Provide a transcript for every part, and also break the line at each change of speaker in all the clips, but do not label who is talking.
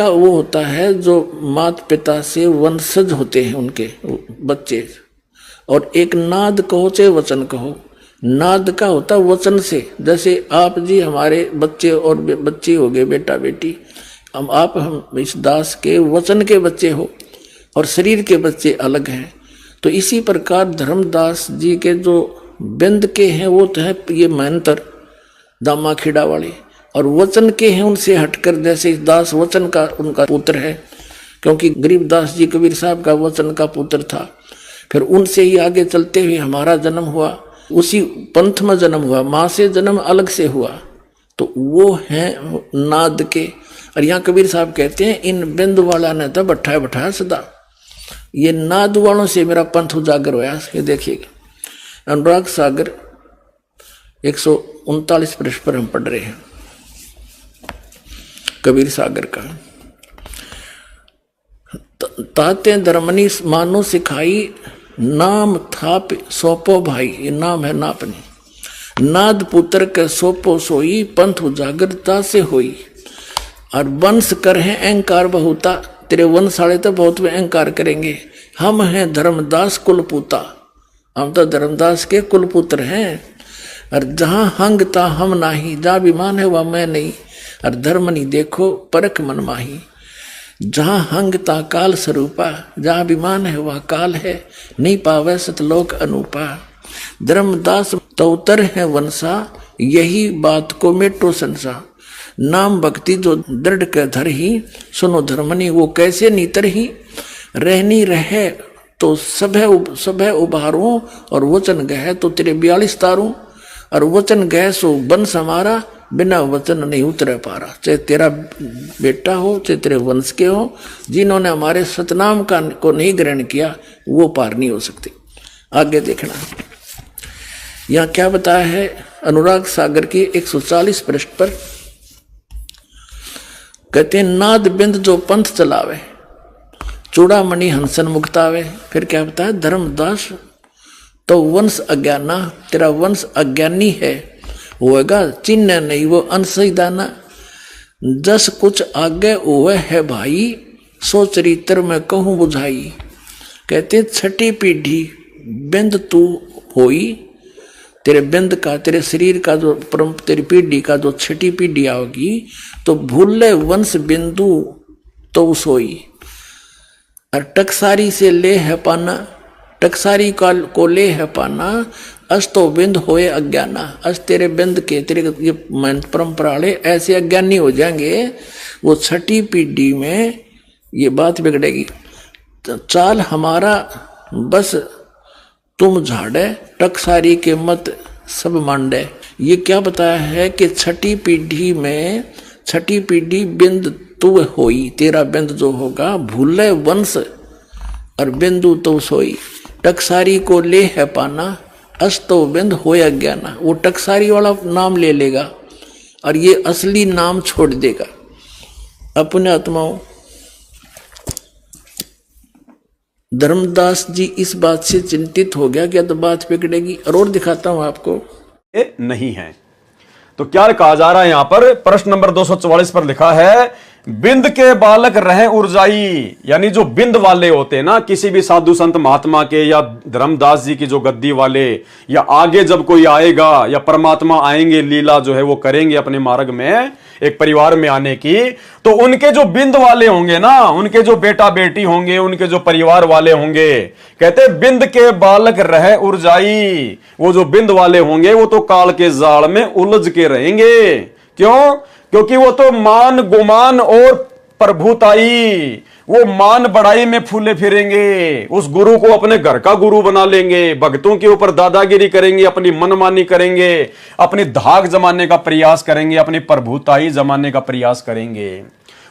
का वो होता है जो माता पिता से वंशज होते हैं उनके बच्चे, और एक नाद कहो चाहे वचन कहो। नाद का होता वचन से, जैसे आप जी हमारे बच्चे और बच्ची हो गए, बेटा बेटी, हम इस दास के वचन के बच्चे हो और शरीर के बच्चे अलग हैं। तो इसी प्रकार धर्मदास जी के जो बिंद के हैं वो तो है ये महंतर दामा खेड़ा वाले, और वचन के हैं उनसे हटकर, जैसे दास वचन का उनका पुत्र है, क्योंकि गरीबदास जी कबीर साहब का वचन का पुत्र था। फिर उनसे ही आगे चलते हुए हमारा जन्म हुआ, उसी पंथ में जन्म हुआ, माँ से जन्म अलग से हुआ, तो वो है नाद के। और यहाँ कबीर साहब कहते हैं इन बिंद वाला ने तो बैठाया बैठाया सदा, ये नाद वालों से मेरा पंथ उजागर होया। ये देखिएगा अनुराग सागर 139 पृष्ठ पर हम पढ़ रहे हैं कबीर सागर का। ताते धर्मनी मानो सिखाई, नाम थाप सोपो भाई, ये नाम है नापनी। नाद पुत्र के सोपो सोई, पंथ उजागरता से होई। और वंश कर है अहंकार बहुता, तेरे वंश वाले तो बहुत में अहंकार करेंगे। हम हैं धर्मदास कुलपुता, हम तो धर्मदास के कुलपुत्र हैं। और जहाँ हंगता हम नाही, जहाँ अभिमान है वह मैं नहीं। और धर्म नहीं देखो परख मन माही, जहाँ हंगता काल स्वरूपा, जहाँ अभिमान है वह काल है। नहीं पावे सतलोक अनूपा, धर्मदास तौतर है वंशा, यही बात को मेटो संसा। नाम भक्ति जो दृढ़ के धर ही, सुनो धर्मनी वो कैसे नीतर ही। रहनी रहे तो सब उभारूं, और वचन गहे तो तेरे 42 तारूं। और वचन गए सो वंश हमारा, बिना वचन नहीं उतरे पारा। चाहे तेरा बेटा हो चाहे तेरे वंश के हो, जिन्होंने हमारे सतनाम का को नहीं ग्रहण किया वो पार नहीं हो सकते। आगे देखना यहाँ क्या बताया है अनुराग सागर की 140 पृष्ठ पर। कहते हैं नाद बिंद जो पंथ चलावे, चूड़ामणि हंसन मुक्तावे। फिर क्या बताया धर्मदास तो वंश अज्ञाना, तेरा वंश अज्ञानी है, होएगा चिन्ह नहीं वो अनसही दाना। जस कुछ आगे हुए है भाई, सो चरित्र में कहूँ बुझाई। कहते छठी पीढ़ी बिंद तू होई, तेरे बिंद का तेरे शरीर का जो परम तेरी पीढ़ी का जो छठी पीढ़ी आओगी, तो भूले वंश बिंदु तो सोई। और टकसारी से ले है पाना, टकसारी को ले है पाना। अस्तो बिंद होए अज्ञाना, अस तेरे बिंद के तेरे ये परंपरा वाले ऐसे अज्ञानी हो जाएंगे, वो छठी पीढ़ी में ये बात बिगड़ेगी। चाल हमारा बस तुम झाड़े, टकसारी के मत सब मांडे। ये क्या बताया है कि छठी पीढ़ी में, छठी पीढ़ी बिंद तू होई, तेरा बिंद जो होगा भूले वंश और बिंदु तो सोई। टकसारी को ले है पाना, अस्तो बिंद होया ज्ञाना। वो टकसारी वाला नाम ले लेगा और ये असली नाम छोड़ देगा। अपने आत्माओं धर्मदास जी इस बात से चिंतित हो गया क्या तो बात बिगड़ेगी। और दिखाता हूं आपको
नहीं है तो क्या कहा जा रहा है यहां पर। प्रश्न नंबर 244 पर लिखा है बिंद के बालक रहे उर्जाई, यानी जो बिंद वाले होते हैं ना किसी भी साधु संत महात्मा के या धर्मदास जी की जो गद्दी वाले, या आगे जब कोई आएगा या परमात्मा आएंगे लीला जो है वो करेंगे अपने मार्ग में एक परिवार में आने की, तो उनके जो बिंद वाले होंगे ना, उनके जो बेटा बेटी होंगे, उनके जो परिवार वाले होंगे, कहते बिंद के बालक रहे उर्जाई। वो जो बिंद वाले होंगे वो तो काल के जाल में उलझ के रहेंगे। क्यों? क्योंकि वो तो मान गुमान और प्रभुताई, वो मान बढ़ाई में फूले फिरेंगे। उस गुरु को अपने घर का गुरु बना लेंगे, भक्तों के ऊपर दादागिरी करेंगे, अपनी मनमानी करेंगे, अपनी धाक जमाने का प्रयास करेंगे, अपनी प्रभुताई जमाने का प्रयास करेंगे।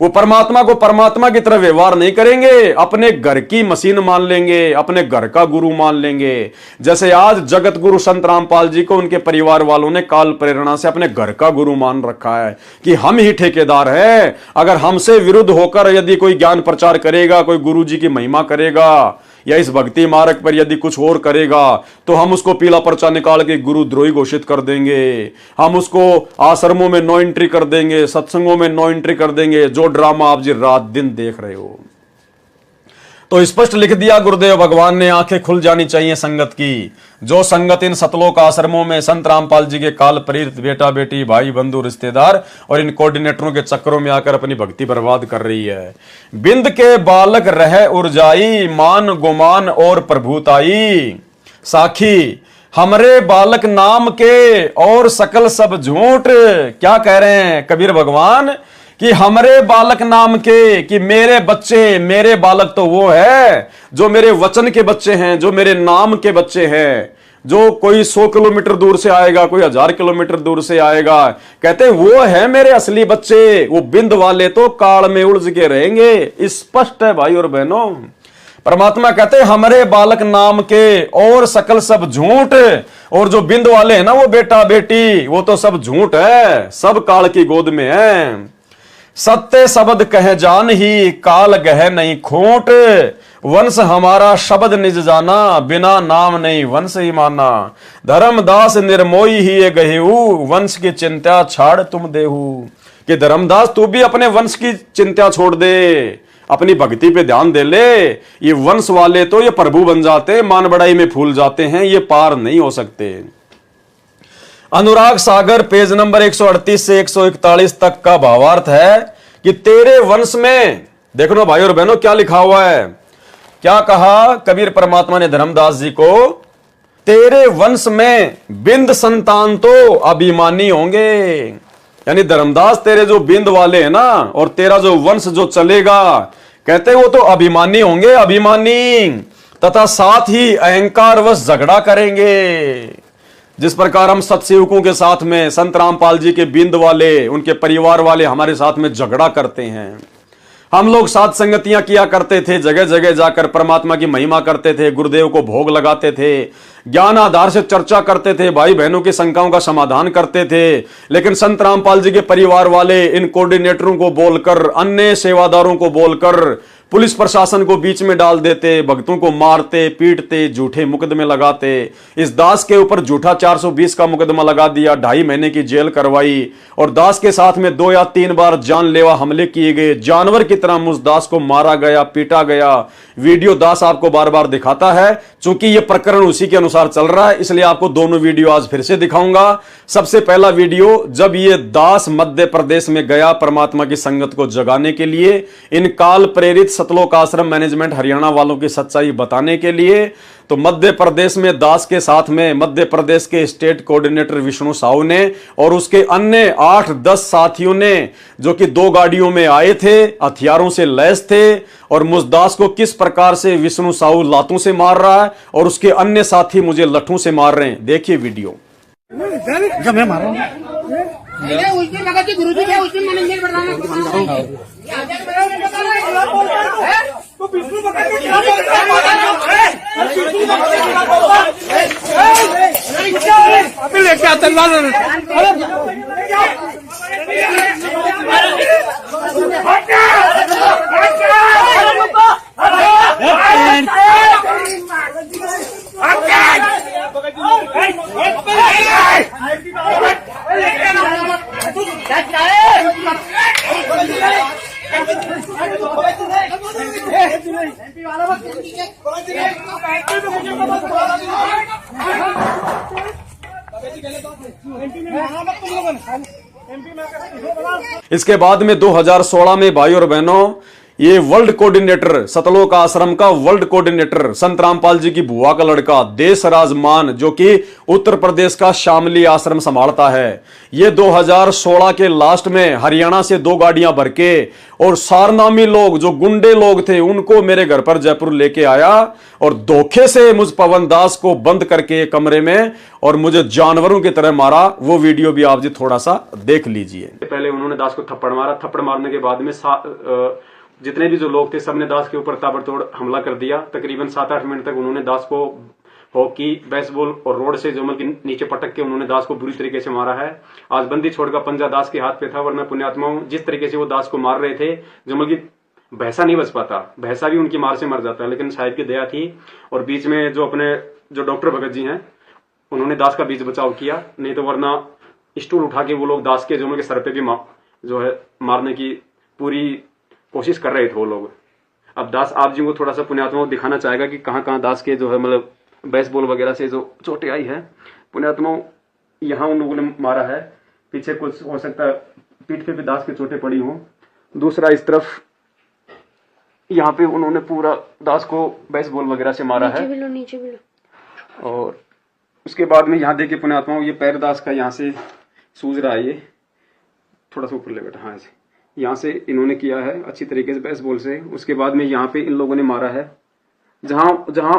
वो परमात्मा को परमात्मा की तरह व्यवहार नहीं करेंगे, अपने घर की मशीन मान लेंगे, अपने घर का गुरु मान लेंगे। जैसे आज जगत गुरु संत रामपाल जी को उनके परिवार वालों ने काल प्रेरणा से अपने घर का गुरु मान रखा है कि हम ही ठेकेदार हैं। अगर हमसे विरुद्ध होकर यदि कोई ज्ञान प्रचार करेगा, कोई गुरु जी की महिमा करेगा या इस भक्ति मार्ग पर यदि कुछ और करेगा तो हम उसको पीला पर्चा निकाल के गुरुद्रोही घोषित कर देंगे, हम उसको आश्रमों में नो एंट्री कर देंगे, सत्संगों में नो एंट्री कर देंगे। जो ड्रामा आप जी रात दिन देख रहे हो। तो स्पष्ट लिख दिया गुरुदेव भगवान ने, आंखें खुल जानी चाहिए संगत की। जो संगत इन सतलोक आश्रमों में संत रामपाल जी के काल प्रेरित बेटा बेटी भाई बंधु रिश्तेदार और इन कोऑर्डिनेटरों के चक्करों में आकर अपनी भक्ति बर्बाद कर रही है। बिंद के बालक रह उर्जाई, मान गुमान और प्रभुताई। साखी हमरे बालक नाम के और सकल सब झूठ। क्या कह रहे हैं कबीर भगवान कि हमरे बालक नाम के, कि मेरे बच्चे, मेरे बालक तो वो है जो मेरे वचन के बच्चे हैं, जो मेरे नाम के बच्चे हैं, जो कोई 100 किलोमीटर दूर से आएगा, कोई 1000 किलोमीटर दूर से आएगा, कहते वो है मेरे असली बच्चे। वो बिंद वाले तो काल में उलझ के रहेंगे। स्पष्ट है भाई और बहनों। परमात्मा कहते हमरे बालक नाम के और सकल सब झूठ। और जो बिंद वाले हैं ना वो बेटा बेटी, वो तो सब झूठ है, सब काल की गोद में है। सत्य शब्द कह जान ही, काल गह नहीं खोट। वंश हमारा शब्द निज जाना, बिना नाम नहीं वंश ही माना। धर्मदास निर्मोही ही ये गहेऊ, वंश की चिंता छाड़ तुम देहू। कि धर्मदास तू भी अपने वंश की चिंता छोड़ दे, अपनी भक्ति पे ध्यान दे ले। ये वंश वाले तो ये प्रभु बन जाते, मान बड़ाई में फूल जाते हैं, ये पार नहीं हो सकते। अनुराग सागर पेज नंबर 138 से 141 तक का भावार्थ है कि तेरे वंश में, देखो ना भाई और बहनों क्या लिखा हुआ है। क्या कहा कबीर परमात्मा ने धर्मदास जी को, तेरे वंश में बिंद संतान तो अभिमानी होंगे। यानी धर्मदास तेरे जो बिंद वाले हैं ना, और तेरा जो वंश जो चलेगा, कहते वो तो अभिमानी होंगे, अभिमानी, तथा साथ ही अहंकारवश झगड़ा करेंगे। जिस प्रकार हम सत्सेवकों के साथ में संत रामपाल जी के बिंद वाले, उनके परिवार वाले हमारे साथ में झगड़ा करते हैं। हम लोग साथ संगतियां किया करते थे, जगह जगह जाकर परमात्मा की महिमा करते थे, गुरुदेव को भोग लगाते थे, ज्ञान आधार से चर्चा करते थे, भाई बहनों की शंकाओं का समाधान करते थे। लेकिन संत रामपाल जी के परिवार वाले इन कोऑर्डिनेटरों को बोलकर, अन्य सेवादारों को बोलकर पुलिस प्रशासन को बीच में डाल देते, भक्तों को मारते पीटते, झूठे मुकदमे लगाते। इस दास के ऊपर झूठा 420 का मुकदमा लगा दिया, 2.5 महीने की जेल करवाई, और दास के साथ में 2 या 3 बार जानलेवा हमले किए गए। जानवर की तरह मुझ दास को मारा गया, पीटा गया। वीडियो दास आपको बार बार दिखाता है। चूंकि यह प्रकरण उसी के अनुसार चल रहा है, इसलिए आपको दोनों वीडियो आज फिर से दिखाऊंगा। सबसे पहला वीडियो, जब ये दास मध्य प्रदेश में गया परमात्मा की संगत को जगाने के लिए, इन काल प्रेरित सतलोक आश्रम मैनेजमेंट हरियाणा वालों की सच्चाई बताने के लिए, तो मध्य प्रदेश में दास के साथ में मध्य प्रदेश के स्टेट कोऑर्डिनेटर विष्णु साहू ने और उसके अन्य 8-10 साथियों ने, जो कि 2 गाड़ियों में आए थे, हथियारों से लैस थे, और मुझ दास को किस प्रकार से विष्णु साहू लातों से मार रहा है और उसके अन्य साथी मुझे लठों से मार रहे हैं। देखिए वीडियो।
जब मैं मार रहा हूँ उस दिन लगा कि गुरुजी थे, उस दिन मैनेजमेंट बढ़ाना तो विष्णु भगत को क्या अभी लेके आते
इसके बाद में 2016 में भाई और बहनों, ये वर्ल्ड कोऑर्डिनेटर, सतलोक आश्रम का वर्ल्ड कोऑर्डिनेटर, संत रामपाल जी की बुआ का लड़का देशराज मान, जो कि उत्तर प्रदेश का शामली आश्रम संभालता है, ये 2016 के लास्ट में हरियाणा से 2 गाड़ियां भर के और सारनामी लोग, जो गुंडे लोग थे, उनको मेरे घर पर जयपुर लेके आया और धोखे से मुझ पवन दास को बंद करके कमरे में और मुझे जानवरों की तरह मारा। वो वीडियो भी आप जी थोड़ा सा देख लीजिए। पहले उन्होंने दास को थप्पड़ मारा, थप्पड़ मारने के बाद में जितने भी जो लोग थे सबने दास के ऊपर ताबड़तोड़ हमला कर दिया। तकरीबन 7-8 मिनट तक उन्होंने दास को हॉकी, बेसबॉल और रोड से जमल के नीचे पटक के उन्होंने दास को बुरी तरीके से मारा है। आज बंदी छोड़ का पंजा दास के हाथ पे था, वरना पुण्यात्माओं जिस तरीके से वो दास को मार रहे थे, जमल की भैंसा नहीं बच पाता, भैंसा भी उनकी मार से मर जाता है। लेकिन साहिब की दया थी और बीच में जो डॉक्टर भगत जी हैं उन्होंने दास का बीच बचाव किया, नहीं तो वरना स्टूल उठा के वो लोग दास के जो उनके सर पे भी जो है मारने की पूरी कोशिश कर रहे थे वो लोग। अब दास आप जी को थोड़ा सा पुण्यात्मा को दिखाना चाहेगा कि कहाँ कहाँ दास के जो है मतलब बेसबॉल वगैरह से जो चोटें आई है। पुण्यात्मा यहाँ उन लोगों ने मारा है, पीछे कुछ हो सकता है पीठ पे भी दास की चोटें पड़ी हों। दूसरा इस तरफ यहाँ पे उन्होंने पूरा दास को बेसबॉल वगैरह से मारा है।
नीचे भी लो।
और उसके बाद में यहाँ देखिए पुण्यात्माओं, ये पैर दास का यहाँ से सूज रहा है, ये थोड़ा सा ऊपर ले बैठा, हाँ ऐसे यहाँ से इन्होंने किया है अच्छी तरीके से बेसबॉल से। उसके बाद में यहाँ पे इन लोगों ने मारा है, जहां जहां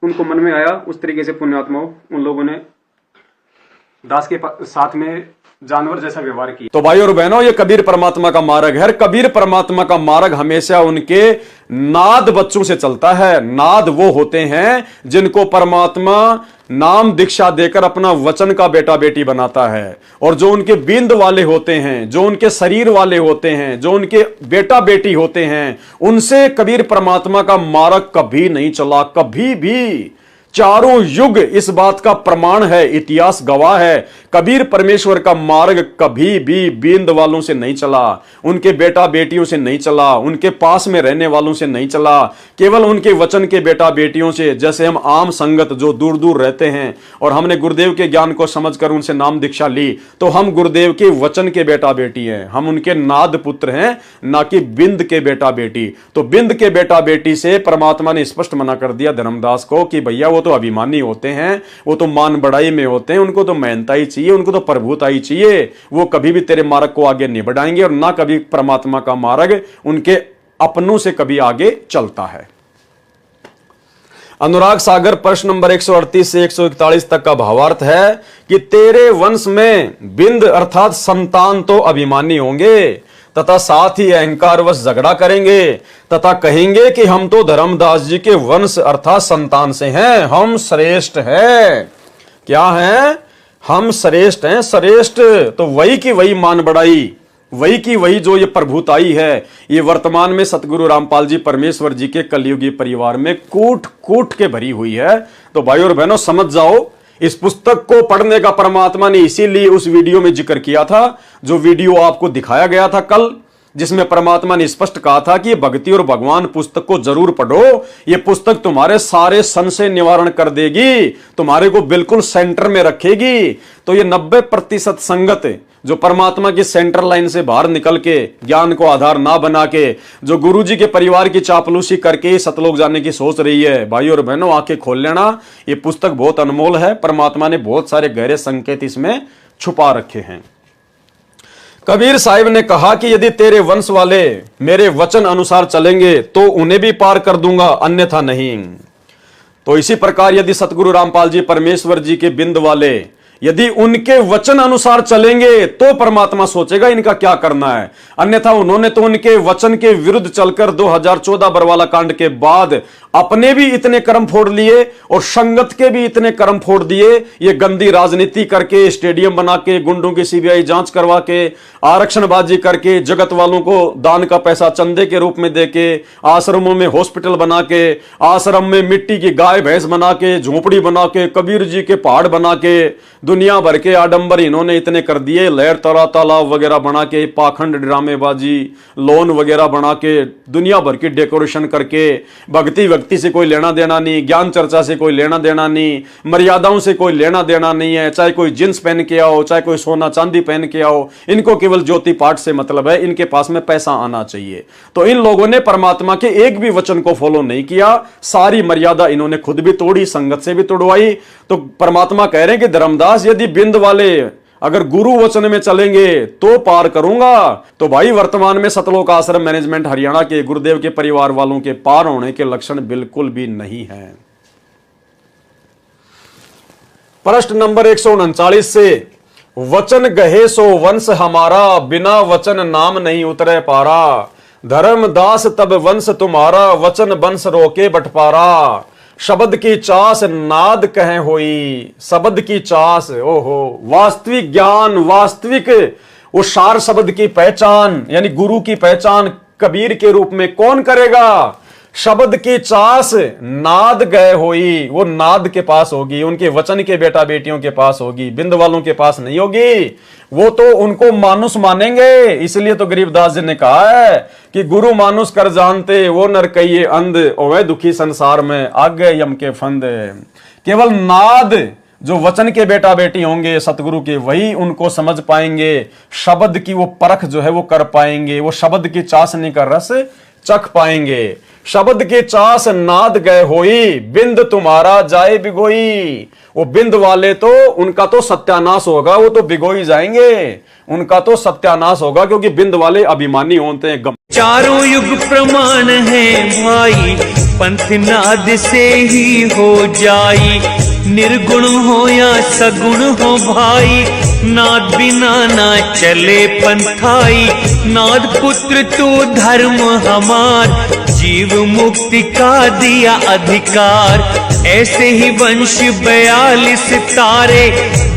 उनको मन में आया उस तरीके से पुण्यात्माओं उन लोगों ने दास के साथ में जानवर जैसा व्यवहार किया। तो भाई और बहनों, ये कबीर परमात्मा का मार्ग है। कबीर परमात्मा का मार्ग हमेशा उनके नाद बच्चों से चलता है। नाद वो होते हैं जिनको परमात्मा नाम दीक्षा देकर अपना वचन का बेटा बेटी बनाता है, और जो उनके बिंद वाले होते हैं, जो उनके शरीर वाले होते हैं, जो उनके बेटा बेटी होते हैं, उनसे कबीर परमात्मा का मार्ग कभी नहीं चला, कभी भी। चारों युग इस बात का प्रमाण है, इतिहास गवाह है। कबीर परमेश्वर का मार्ग कभी भी बिंद वालों से नहीं चला, उनके बेटा बेटियों से नहीं चला, उनके पास में रहने वालों से नहीं चला, केवल उनके वचन के बेटा बेटियों से। जैसे हम आम संगत जो दूर दूर रहते हैं और हमने गुरुदेव के ज्ञान को समझकर उनसे नाम दीक्षा ली, तो हम गुरुदेव के वचन के बेटा बेटी हैं, हम उनके नाद पुत्र हैं, ना कि बिंद के बेटा बेटी। तो बिंद के बेटा बेटी से परमात्मा ने स्पष्ट मना कर दिया धर्मदास को कि भैया वो तो अभिमानी होते हैं, वो तो मान बढ़ाई में होते हैं, उनको तो मेहनता ही चाहिए, उनको तो प्रभुता ही चाहिए, वो कभी भी तेरे मार्ग को आगे नहीं बढ़ाएंगे, और ना कभी परमात्मा का मार्ग उनके अपनों से कभी आगे चलता है। अनुराग सागर प्रश्न नंबर 138 से 141 तक का भावार्थ है कि तेरे वंश में बिंद अर्थात संतान तो अभिमानी होंगे तथा साथ ही अहंकारवश झगड़ा करेंगे तथा कहेंगे कि हम तो धर्मदास जी के वंश अर्थात संतान से हैं, हम श्रेष्ठ हैं। क्या हैं? हम श्रेष्ठ हैं। श्रेष्ठ तो वही की वही मान बढ़ाई, वही की वही जो ये प्रभुताई है, ये वर्तमान में सतगुरु रामपाल जी परमेश्वर जी के कलयुगी परिवार में कूट कूट के भरी हुई है। तो भाई और बहनों समझ जाओ, इस पुस्तक को पढ़ने का परमात्मा ने इसीलिए उस वीडियो में जिक्र किया था, जो वीडियो आपको दिखाया गया था कल, जिसमें परमात्मा ने स्पष्ट कहा था कि भक्ति और भगवान पुस्तक को जरूर पढ़ो, ये पुस्तक तुम्हारे सारे संशय निवारण कर देगी, तुम्हारे को बिल्कुल सेंटर में रखेगी। तो ये 90% संगत जो परमात्मा की सेंटर लाइन से बाहर निकल के ज्ञान को आधार ना बना के जो गुरुजी के परिवार की चापलूसी करके सतलोक जाने की सोच रही है, भाई और बहनों आंखें खोल लेना, ये पुस्तक बहुत अनमोल है। परमात्मा ने बहुत सारे गहरे संकेत इसमें छुपा रखे हैं। कबीर साहिब ने कहा कि यदि तेरे वंश वाले मेरे वचन अनुसार चलेंगे तो उन्हें भी पार कर दूंगा, अन्यथा नहीं। तो इसी प्रकार यदि सतगुरु रामपाल जी परमेश्वर जी के बिंद वाले यदि उनके वचन अनुसार चलेंगे तो परमात्मा सोचेगा इनका क्या करना है, अन्यथा उन्होंने तो उनके वचन के विरुद्ध चलकर 2014 बरवाला कांड के बाद अपने भी इतने कर्म फोड़ लिए और संगत के भी इतने कर्म फोड़ दिए। ये गंदी राजनीति करके, स्टेडियम बना के, गुंडों की सीबीआई जांच करवा के, आरक्षणबाजी करके, जगत वालों को दान का पैसा चंदे के रूप में देके, आश्रमों में हॉस्पिटल बना के, आश्रम में मिट्टी की गाय भैंस बना के, झोपड़ी बना के, कबीर जी के पहाड़ बना के, दुनिया भर के आडंबर इन्होंने इतने कर दिए, लहर तरा तालाब वगैरह बना के, पाखंड ड्रामेबाजी, लोन वगैरह बना के, दुनिया भर की डेकोरेशन करके, भक्ति व्यक्ति से कोई लेना देना नहीं, ज्ञान चर्चा से कोई लेना देना नहीं, मर्यादाओं से कोई लेना देना नहीं है, चाहे कोई जींस पहन के आओ, चाहे कोई सोना चांदी पहन के आओ, इनको केवल ज्योति पाठ से मतलब है, इनके पास में पैसा आना चाहिए। तो इन लोगों ने परमात्मा के एक भी वचन को फॉलो नहीं किया, सारी मर्यादा इन्होंने खुद भी तोड़ी, संगत से भी तोड़वाई। तो परमात्मा कह रहे हैं कि धर्मदास यदि बिंद वाले अगर गुरु वचन में चलेंगे तो पार करूंगा। तो भाई वर्तमान में सतलोक आश्रम मैनेजमेंट हरियाणा के गुरुदेव के परिवार वालों के पार होने के लक्षण बिल्कुल भी नहीं है। प्रश्न नंबर 139 से, वचन गहे सो वंश हमारा, बिना वचन नाम नहीं उतरे पारा, धर्मदास तब वंश तुम्हारा, वचन वंश रोके बटपारा, शब्द की चास नाद कहें होई, शब्द की चास, ओहो, वास्तविक ज्ञान, वास्तविक वो सार शब्द की पहचान, यानी गुरु की पहचान कबीर के रूप में कौन करेगा? शब्द की चास नाद गए होई, वो नाद के पास होगी, उनके वचन के बेटा बेटियों के पास होगी, बिंद वालों के पास नहीं होगी। वो तो उनको मानुष मानेंगे। इसलिए तो गरीबदास जी ने कहा है कि गुरु मानुष कर जानते, वो नर कहिए अंध, ओवे दुखी संसार में आगे यम के फंद। केवल नाद जो वचन के बेटा बेटी होंगे सतगुरु के, वही उनको समझ पाएंगे, शब्द की वो परख जो है वो कर पाएंगे, वो शब्द की चाशनी का रस चख पाएंगे। शब्द के चास नाद गए होई, बिंद तुम्हारा जाए बिगोई। वो बिंद वाले तो उनका तो सत्यानाश होगा, वो तो बिगोई जाएंगे, उनका तो सत्यानाश होगा, क्योंकि बिंद वाले अभिमानी होते हैं।
चारों युग प्रमाण है भाई, पंथ नाद से ही हो जाई। निर्गुण हो या सगुण हो भाई, नाद बिना ना चले पंथाई। नाद पुत्र तू धर्म हमार, जीव मुक्ति का दिया अधिकार। ऐसे ही वंश 42 तारे,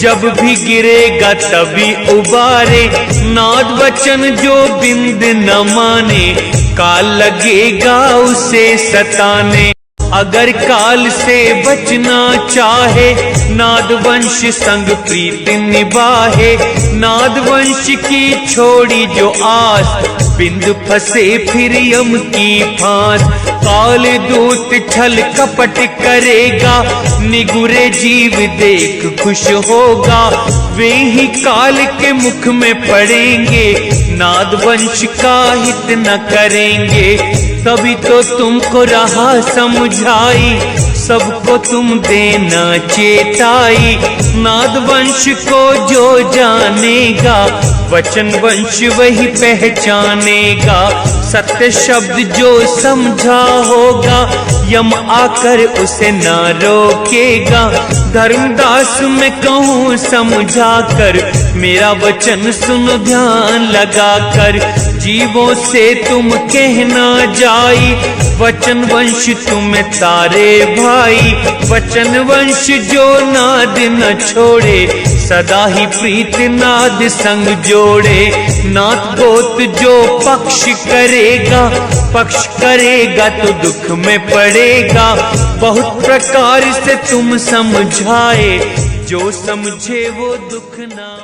जब भी गिरेगा तभी उबारे। नाद वचन जो बिंद न माने, काल लगेगा उसे सताने। अगर काल से बचना चाहे, नाद वंश संग प्रीत निभाहे। नाद वंश की छोड़ी जो आस, बिंद फंसे फिर यम की फांस। काल दूत छल कपट करेगा, निगुरे जीव देख खुश होगा। वे ही काल के मुख में पड़ेंगे, नाद वंश का हित न करेंगे। तभी तो तुमको रहा समझाई, सबको तुम देना चेताई। नाद वंश को जो जानेगा, वचन वंश वही पहचानेगा। सत्य शब्द जो समझा होगा, यम आकर उसे ना रोकेगा। धर्मदास मैं कहूँ समझा कर, मेरा वचन सुनो ध्यान लगा कर। जीवों से तुम कहना जाई, वचन वंश तुम्हें तारे भाई। वचन वंश जो नाद न छोड़े, सदा ही प्रीत नाद संग जोड़े। नाथ गोत जो पक्ष करेगा तो दुख में पड़ेगा। बहुत प्रकार से तुम समझाए, जो समझे वो दुख ना